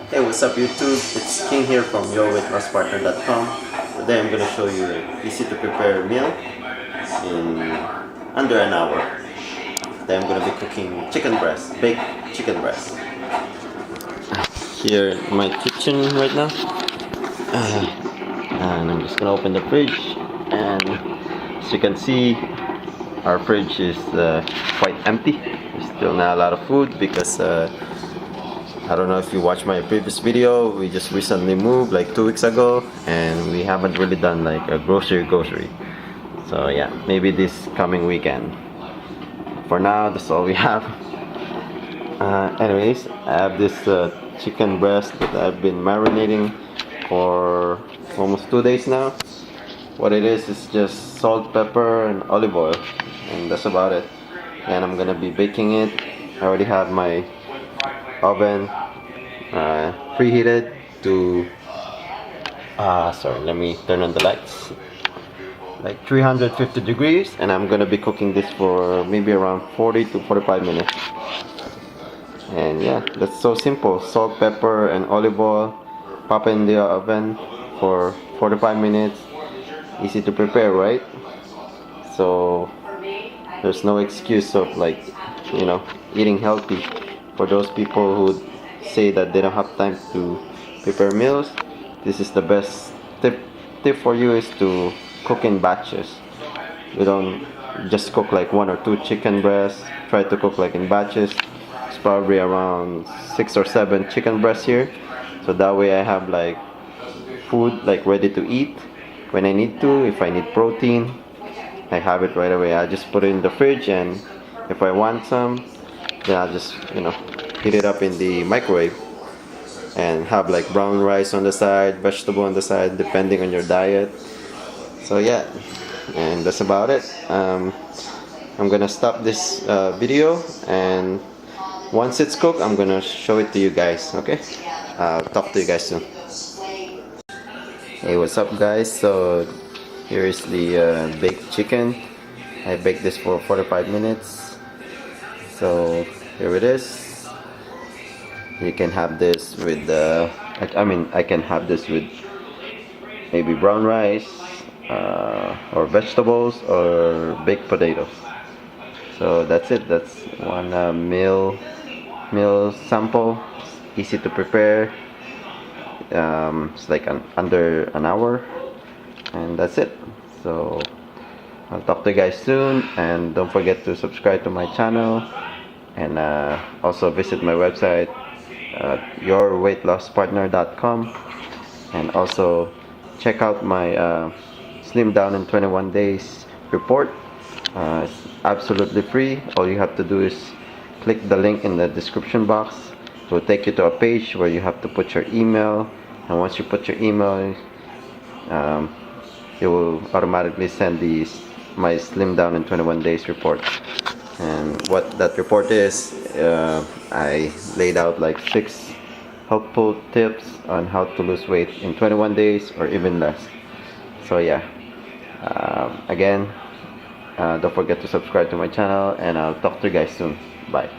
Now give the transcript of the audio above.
Hey, what's up YouTube? It's King here from YourWeightLossPartner.com. Today I'm going to show you an easy to prepare meal in under an hour. Today I'm going to be cooking chicken breast, baked chicken breast. Here in my kitchen right now. And I'm just going to open the fridge, and as you can see, our fridge is quite empty. There's still not a lot of food because I don't know if you watched my previous video. We just recently moved like 2 weeks ago, and we haven't really done like a grocery. So yeah, maybe this coming weekend. For now, that's all we have. Anyways, I have this chicken breast that I've been marinating for almost 2 days now. What it is just salt, pepper, and olive oil, and that's about it. And I'm gonna be baking it. I already have my oven preheated to sorry, let me turn on the lights, like 350 degrees, and I'm gonna be cooking this for maybe around 40 to 45 minutes. And yeah, that's so simple. Salt, pepper, and olive oil, pop in the oven for 45 minutes. Easy to prepare, right? So there's no excuse of like, eating healthy. For those people who say that they don't have time to prepare meals, this is the best tip for you, is to cook in batches. You don't just cook like 1 or 2 chicken breasts. Try to cook like in batches. It's probably around 6 or 7 chicken breasts here, so that way I have like food like ready to eat when I need to. If I need protein, I have it right away. I just put it in the fridge, and if I want some, then I'll just heat it up in the microwave and have like brown rice on the side, vegetable on the side, depending on your diet. So yeah, and that's about it. I'm gonna stop this video, and once it's cooked, I'm gonna show it to you guys. Okay, I'll talk to you guys soon. Hey, what's up guys? So here is the baked chicken. I baked this for 45 minutes. So here it is. You can have this with I can have this with maybe brown rice, or vegetables, or baked potatoes. So that's it. That's one meal sample. Easy to prepare. It's like under an hour, and that's it. So I'll talk to you guys soon, and don't forget to subscribe to my channel, and also visit my website, YourWeightLossPartner.com, and also check out my Slim Down in 21 Days report. It's absolutely free. All you have to do is click the link in the description box. It will take you to a page where you have to put your email, and once you put your email, it will automatically send my Slim Down in 21 Days report. And what that report is, I laid out like 6 helpful tips on how to lose weight in 21 days or even less. So yeah, again, don't forget to subscribe to my channel, and I'll talk to you guys soon. Bye.